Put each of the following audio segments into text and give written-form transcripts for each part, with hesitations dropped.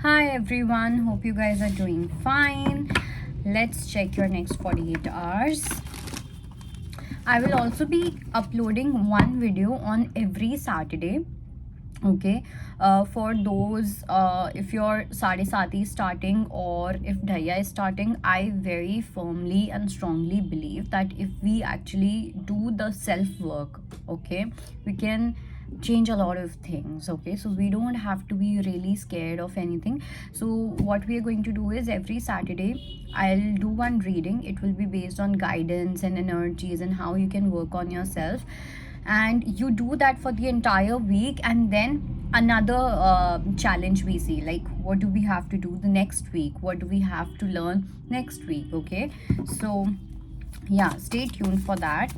Hi everyone, hope you guys are doing fine. Let's check your next 48 hours. I will also be uploading one video on every Saturday. Okay, for those if your Sade Sati is starting or if Dhaya is starting, I very firmly and strongly believe that if we actually do the self work, okay, we can change a lot of things. Okay, so we don't have to be really scared of anything. So what we are going to do is every Saturday I'll do one reading. It will be based on guidance and energies and how you can work on yourself, and you do that for the entire week, and then another challenge we see, like what do we have to do the next week, what do we have to learn next week. Okay, so yeah, stay tuned for that.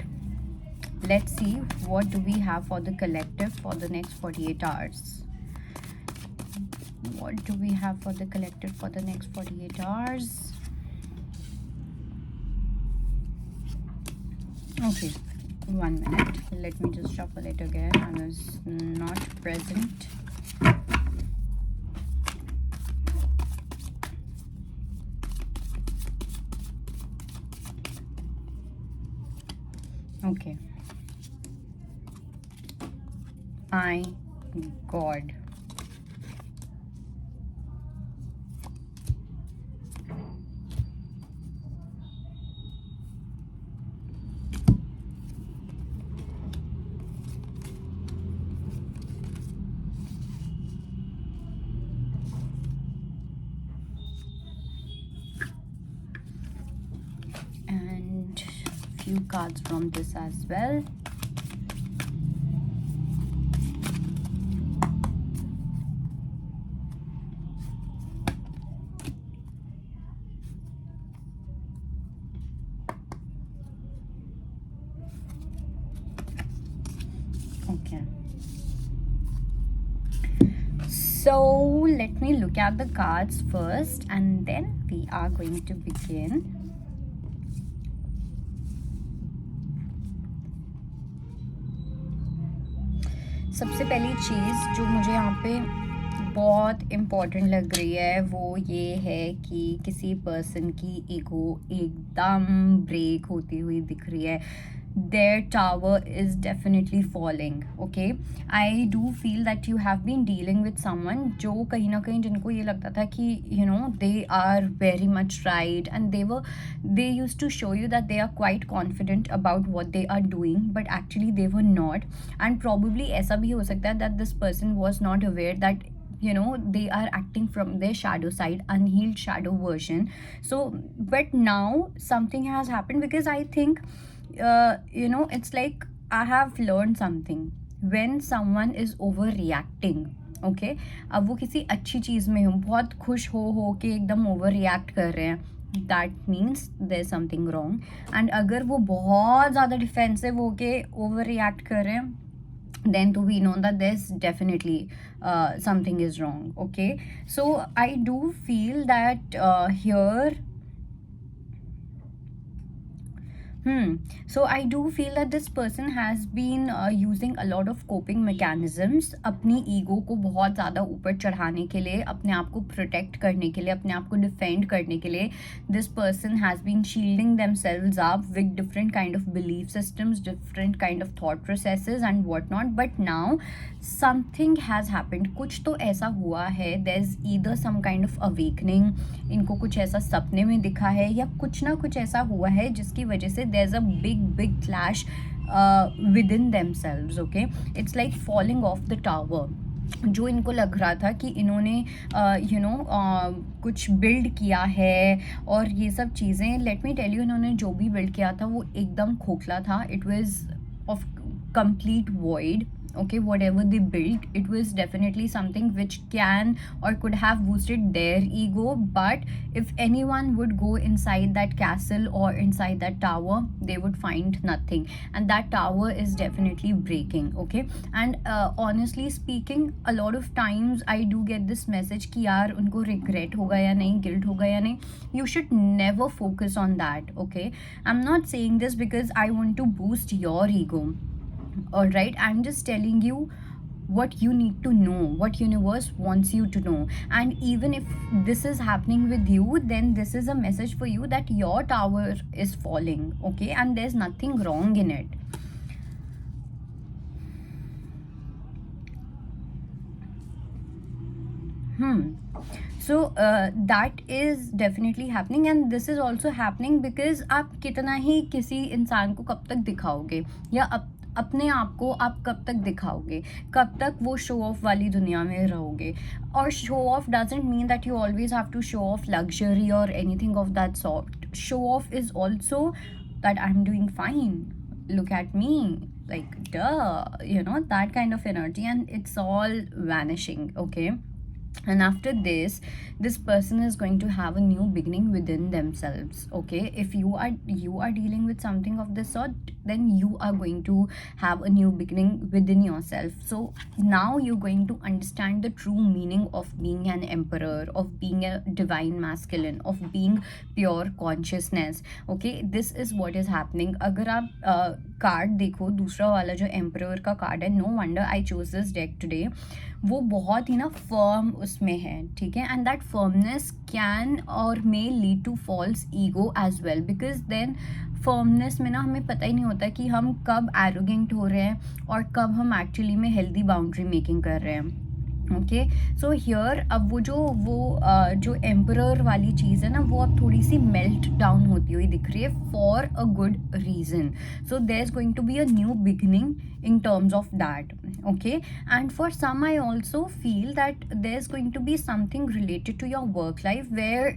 Let's see what do we have for the collective for the next 48 hours. What do we have for the collective for the next 48 hours? Okay, 1 minute. Let me just shuffle it again. I was not present. Okay. My God. And few cards from this as well. Okay, so let me look at the cards first and then we are going to begin. सबसे पहली चीज़ जो मुझे यहाँ पे बहुत important लग रही है वो ये है कि किसी पर्सन की ईगो एकदम ब्रेक होती हुई दिख रही है. Their tower is definitely falling. Okay, I do feel that you have been dealing with someone जो कहीं ना कहीं जिनको ये लगता था कि they are very much right, and they used to show you that they are quite confident about what they are doing, but actually they were not. And probably ऐसा भी हो सकता है that this person was not aware that they are acting from their shadow side, unhealed shadow version. So but now something has happened, because I think it's like I have learned something. When someone is overreacting, okay, अब वो किसी अच्छी चीज़ में हो, बहुत खुश हो के एकदम ओवर रिएक्ट कर रहे हैं, that means there is something wrong. And अगर वो बहुत ज़्यादा डिफेंसिव होके ओवर रिएक्ट कर रहे हैं, then we know that there's definitely something is wrong. Okay, so I do feel that here so I do feel that this person has been using a lot of coping mechanisms अपनी ego को बहुत ज़्यादा ऊपर चढ़ाने के लिए, अपने आप को प्रोटेक्ट करने के लिए, अपने आप को डिफेंड करने के लिए. This person has been shielding themselves up with different kind of belief systems, different kind of thought processes and what not. But now something has happened. कुछ तो ऐसा हुआ है, there is either some kind of awakening. इनको कुछ ऐसा सपने में दिखा है या कुछ ना कुछ ऐसा हुआ है जिसकी वजह से there's a big clash within themselves. Okay, it's like falling off the tower. जो इनको लग रहा था कि इन्होंने कुछ बिल्ड किया है और ये सब चीज़ें, लेट मी टेल यू, इन्होंने जो भी बिल्ड किया था वो एकदम खोखला था. It was of complete void. Okay, whatever they built, it was definitely something which can or could have boosted their ego. But if anyone would go inside that castle or inside that tower, they would find nothing, and that tower is definitely breaking. Okay, and honestly speaking, a lot of times I do get this message कि यार उनको regret होगा या नहीं, guilt होगा या नहीं. You should never focus on that. Okay, I'm not saying this because I want to boost your ego. All right, I'm just telling you what you need to know, what universe wants you to know. And even if this is happening with you, then this is a message for you that your tower is falling, okay, and there's nothing wrong in it. So that is definitely happening, and this is also happening because आप कितना ही किसी इंसान को कब तक दिखाओगे, या अपने आप को आप कब तक दिखाओगे, कब तक वो शो ऑफ वाली दुनिया में रहोगे. और show off doesn't mean that you always have to show off luxury और anything of that sort. Show off is also that I'm doing fine, look at me, like duh, you know, that kind of energy, and it's all vanishing, okay. And after this person is going to have a new beginning within themselves, okay. If you are dealing with something of this sort, then you are going to have a new beginning within yourself. So now you're going to understand the true meaning of being an emperor, of being a divine masculine, of being pure consciousness, okay. This is what is happening. अगर आप card देखो, दूसरा वाला जो emperor का card है, no wonder I choose this deck today, वो बहुत ही ना फर्म उसमें है, ठीक है. एंड दैट फर्मनेस कैन और may lead to false ego as well, because then firmness में ना हमें पता ही नहीं होता कि हम कब एरोगेंट हो रहे हैं और कब हम एक्चुअली में हेल्दी बाउंड्री मेकिंग कर रहे हैं, ओके. सो हियर अब जो एम्परर वाली चीज़ है ना, वो अब थोड़ी सी मेल्ट डाउन होती हुई दिख रही है for a good reason. So there is going to be a new beginning in terms of that, okay. And for some I also feel that there's going to be something related to your work life where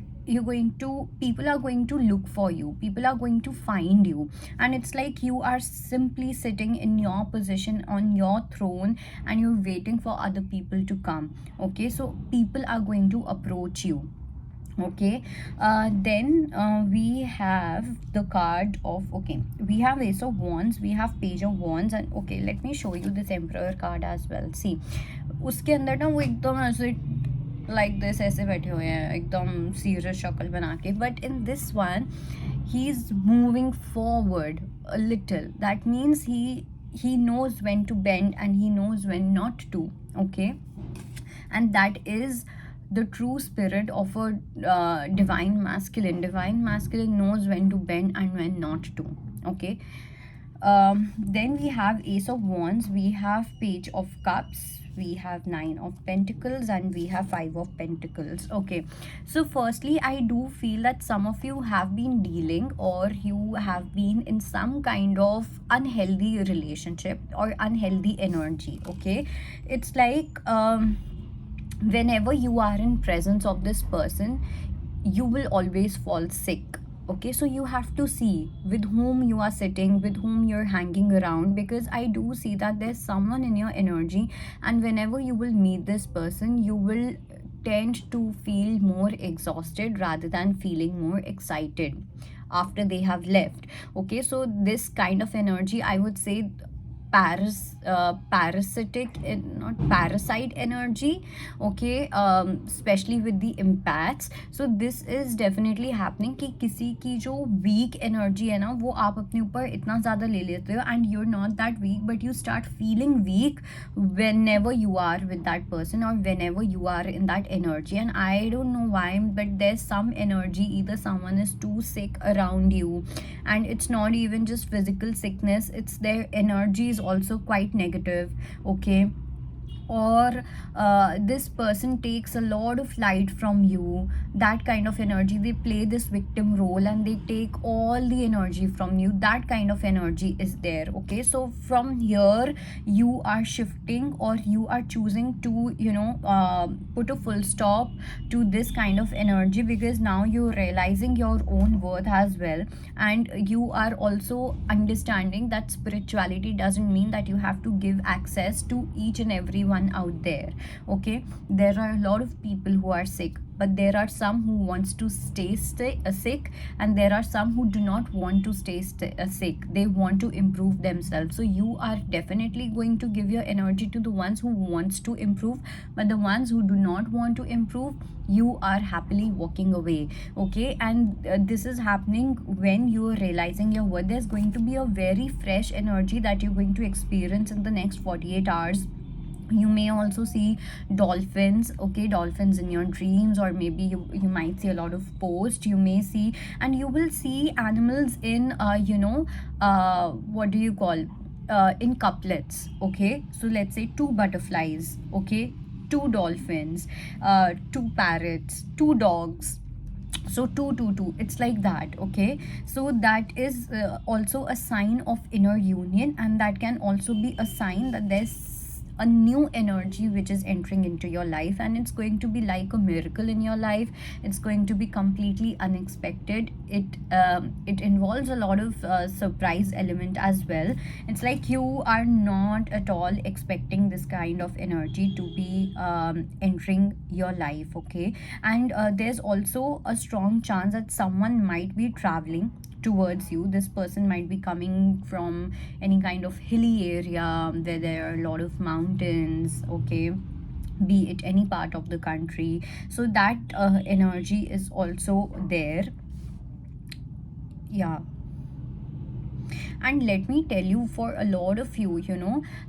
people are going to look for you, people are going to find you, and it's like you are simply sitting in your position on your throne and you're waiting for other people to come, okay. So people are going to approach you, okay. Then we have the card of, okay, we have Ace of Wands, we have Page of Wands, and okay, let me show you this Emperor card as well. See, उसके अंदर ना वो एकदम ऐसे like this ऐसे बैठे हुए हैं एकदम serious शक्ल बना के, but in this one he's moving forward a little. That means he knows when to bend and he knows when not to, okay. And that is the true spirit of a divine masculine. Divine masculine knows when to bend and when not to, okay. Then we have Ace of Wands, we have Page of Cups, we have Nine of Pentacles, and we have Five of Pentacles, okay. So firstly, I do feel that some of you have been dealing or you have been in some kind of unhealthy relationship or unhealthy energy, okay. It's like whenever you are in presence of this person, you will always fall sick, okay. So you have to see with whom you are sitting, with whom you're hanging around, because I do see that there's someone in your energy, and whenever you will meet this person, you will tend to feel more exhausted rather than feeling more excited after they have left, okay. So this kind of energy, I would say parasitic, not parasite energy, okay, especially with the empaths. So this is definitely happening कि किसी की जो weak energy है ना, वो आप अपने ऊपर इतना ज़्यादा ले लेते हो, and you're not that weak, but you start feeling weak whenever you are with that person or whenever you are in that energy. And I don't know why, but there's some energy, either someone is too sick around you, and it's not even just physical sickness, it's their energy is also quite negative, okay. Or this person takes a lot of light from you, that kind of energy. They play this victim role and they take all the energy from you, that kind of energy is there, okay. So from here you are shifting or you are choosing to, you know, put a full stop to this kind of energy, because now you're realizing your own worth as well, and you are also understanding that spirituality doesn't mean that you have to give access to each and everyone out there, okay. There are a lot of people who are sick, but there are some who wants to stay sick, and there are some who do not want to stay sick. They want to improve themselves. So you are definitely going to give your energy to the ones who wants to improve, but the ones who do not want to improve, you are happily walking away, okay. And this is happening when you are realizing your worth. There's going to be a very fresh energy that you're going to experience in the next 48 hours, You may also see dolphins, okay, dolphins in your dreams, or maybe you might see a lot of posts you may see. And you will see animals in what do you call, in couplets, okay. So let's say two butterflies, okay, two dolphins, two parrots, two dogs. So two, it's like that, okay. So that is also a sign of inner union, and that can also be a sign that there's a new energy which is entering into your life, and it's going to be like a miracle in your life. It's going to be completely unexpected. It involves a lot of surprise element as well. It's like you are not at all expecting this kind of energy to be entering your life, okay. And there's also a strong chance that someone might be traveling towards you. This person might be coming from any kind of hilly area where there are a lot of mountains, okay, be it any part of the country. So that energy is also there. Yeah. And let me tell you, for a lot of you,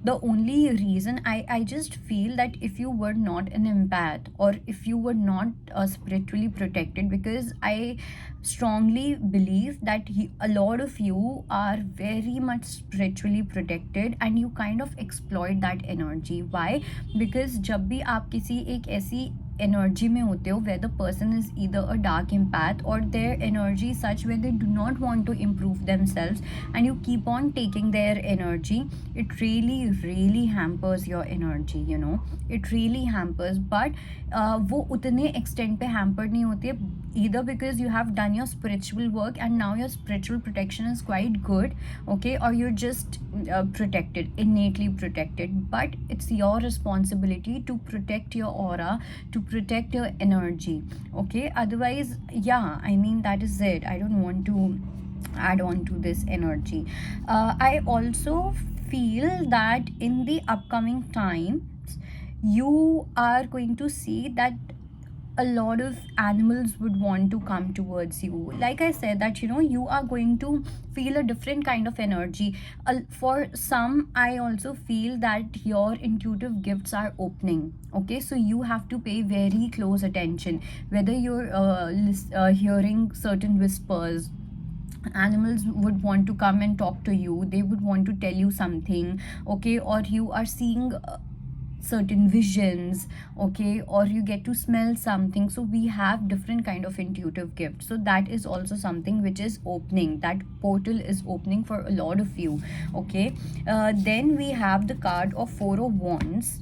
the only reason I just feel that if you were not an empath, or if you were not spiritually protected, because I strongly believe that a lot of you are very much spiritually protected, and you kind of exploit that energy. Why? Because जब भी आप किसी एक ऐसी energy में होते हो where the person is either a dark empath, or their energy is such where they do not want to improve themselves, and you keep on taking their energy, it really hampers your energy, it really hampers. But वो उतने extent पे hampered नहीं होते, either because you have done your spiritual work and now your spiritual protection is quite good, okay, or you're just protected, innately protected. But it's your responsibility to protect your aura, to protect your energy, okay. Otherwise, yeah, I mean, that is it. I don't want to add on to this energy. I also feel that in the upcoming times you are going to see that a lot of animals would want to come towards you. Like I said, that you are going to feel a different kind of energy. For some, I also feel that your intuitive gifts are opening, okay. So you have to pay very close attention, whether you're hearing certain whispers. Animals would want to come and talk to you, they would want to tell you something, okay. Or you are seeing certain visions, okay, or you get to smell something. So we have different kind of intuitive gifts, so that is also something which is opening, that portal is opening for a lot of you, okay. Then we have the card of Four of Wands,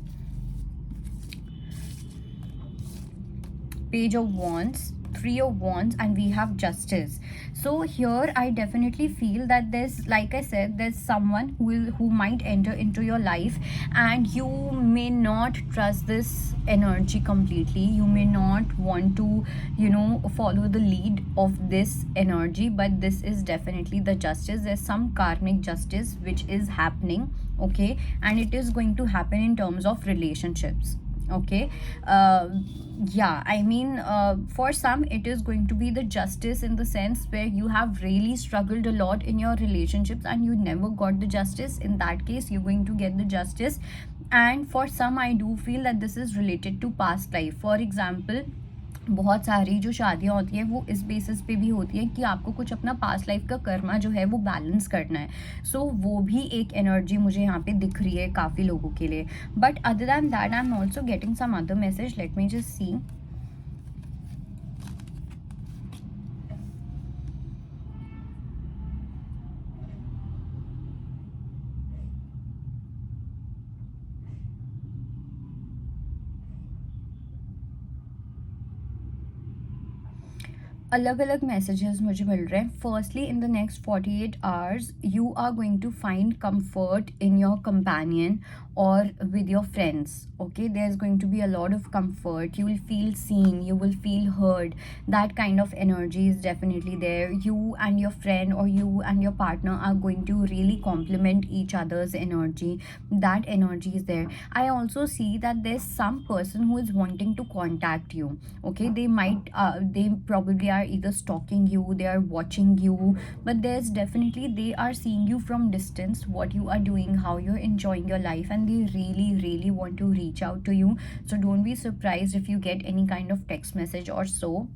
Page of Wands, Three of Wands, and we have Justice. So here I definitely feel that there's, like I said, there's someone who might enter into your life, and you may not trust this energy completely. You may not want to follow the lead of this energy, but this is definitely the justice. There's some karmic justice which is happening, okay, and it is going to happen in terms of relationships, okay. Yeah, I mean, for some it is going to be the justice in the sense where you have really struggled a lot in your relationships and you never got the justice. In that case, you're going to get the justice. And for some, I do feel that this is related to past life. For example, बहुत सारी जो शादियाँ होती हैं वो इस basis पे भी होती है कि आपको कुछ अपना पास्ट लाइफ का कर्मा जो है वो बैलेंस करना है. सो वो भी एक एनर्जी मुझे यहाँ पे दिख रही है काफ़ी लोगों के लिए. But other than that I am also getting some other message. Let me just see. अलग अलग मैसेजेस मुझे मिल रहे हैं. Firstly, in the next 48 hours you are going to find comfort in your companion or with your friends, okay. There's going to be a lot of comfort. You will feel seen, you will feel heard. That kind of energy is definitely there. You and your friend, or you and your partner, are going to really complement each other's energy. That energy is there. I also see that there's some person who is wanting to contact you, okay. They probably are are either stalking you, they are watching you, but there's definitely they are seeing you from distance, what you are doing, how you're enjoying your life, and they really want to reach out to you. So don't be surprised if you get any kind of text message or so.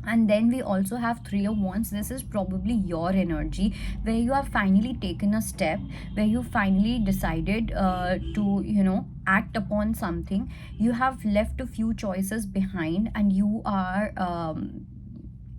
And then we also have Three of Wands. This is probably your energy where you have finally taken a step, where you finally decided to, act upon something. You have left a few choices behind, and you are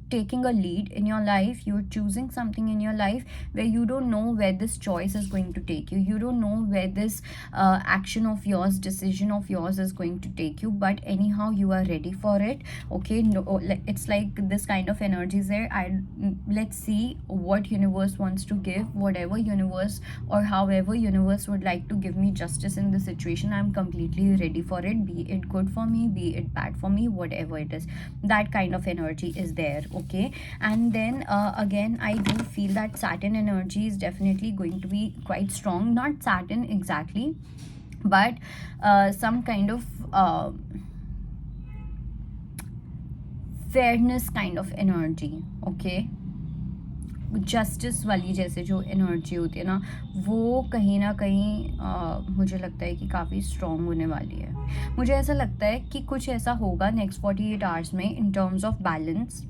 taking a lead in your life. You're choosing something in your life where you don't know where this choice is going to take you. You don't know where this action of yours, decision of yours is going to take you, but anyhow you are ready for it. Okay, no, it's like this kind of energy is there. Let's see what universe wants to give. Whatever universe or however universe would like to give me justice in this situation, I'm completely ready for it, be it good for me, be it bad for me, whatever it is. That kind of energy is there. Okay, and then again, I do feel that Saturn energy is definitely going to be quite strong. Not Saturn exactly, but some kind of fairness kind of energy. Okay, justice वाली जैसे जो energy होती है ना, वो कहीं ना कहीं मुझे लगता है कि काफ़ी स्ट्रॉन्ग होने वाली है. मुझे ऐसा लगता है कि कुछ ऐसा होगा नेक्स्ट 48 आवर्स में इन टर्म्स ऑफ बैलेंस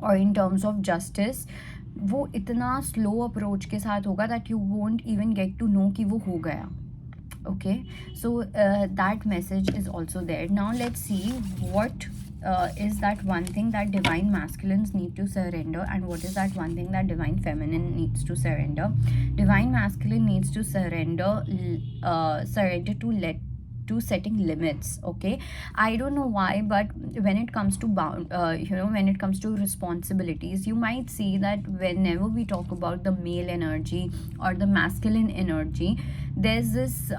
और इन टर्म्स ऑफ जस्टिस. वो इतना स्लो अप्रोच के साथ होगा that you won't even get to know कि वो हो गया. Okay, so that message is also there. Now let's see what is that one thing that divine masculines need to surrender, and what is that one thing that divine feminine needs to surrender. Divine masculine needs to surrender to setting limits. Okay, I don't know why, but when it comes to when it comes to responsibilities, you might see that whenever we talk about the male energy or the masculine energy, there's this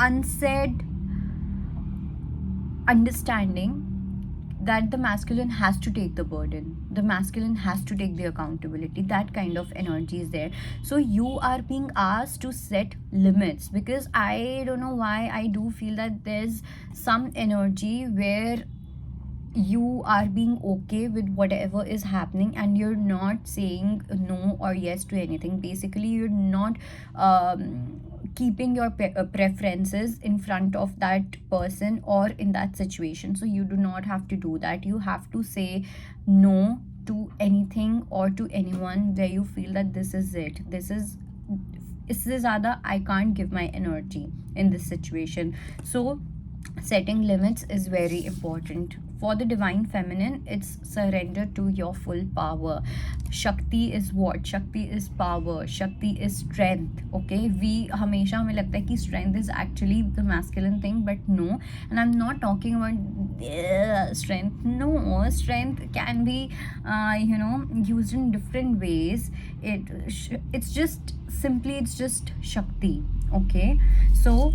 unsaid understanding that the masculine has to take the burden, the masculine has to take the accountability. That kind of energy is there. So you are being asked to set limits, because I don't know why, I do feel that there's some energy where you are being okay with whatever is happening, and you're not saying no or yes to anything. Basically, you're not keeping your preferences in front of that person or in that situation. So you do not have to do that. You have to say no to anything or to anyone where you feel that this is it, इससे ज़्यादा I can't give my energy in this situation. So setting limits is very important. For the divine feminine, it's surrender to your full power. Shakti is what? Shakti is power. Shakti is strength. Okay, हमेशा हमें लगता है कि strength is actually the masculine thing, but no. And I'm not talking about strength. No, strength can be used in different ways. It's just Shakti. Okay, so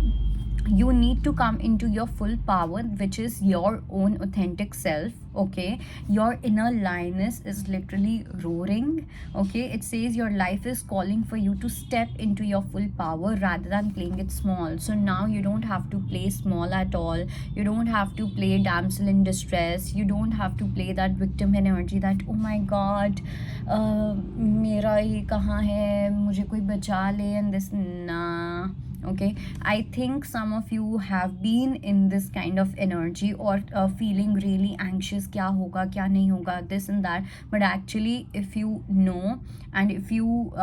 you need to come into your full power, which is your own authentic self. Okay, your inner lioness is literally roaring. Okay, it says your life is calling for you to step into your full power rather than playing it small. So now you don't have to play small at all. You don't have to play damsel in distress. You don't have to play that victim energy, that oh my god, मेरा ये कहाँ है, मुझे कोई बचा ले, and this. Nah. Okay, I think some of you have been in this kind of energy, or feeling really anxious, kya hoga, kya nahi hoga, this and that. But actually, if you know, and if you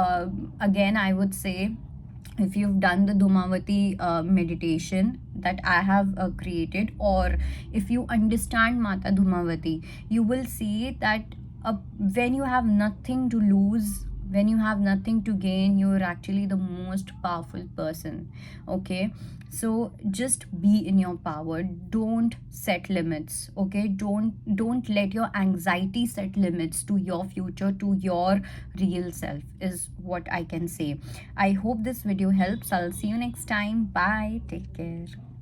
again, I would say, if you've done the Dhumavati meditation that I have created, or if you understand Mata Dhumavati, you will see that when you have nothing to lose, when you have nothing to gain, you're actually the most powerful person. Okay, so just be in your power. Don't set limits. Okay, don't let your anxiety set limits to your future, to your real self, is what I can say. I hope this video helps. I'll see you next time. Bye, take care.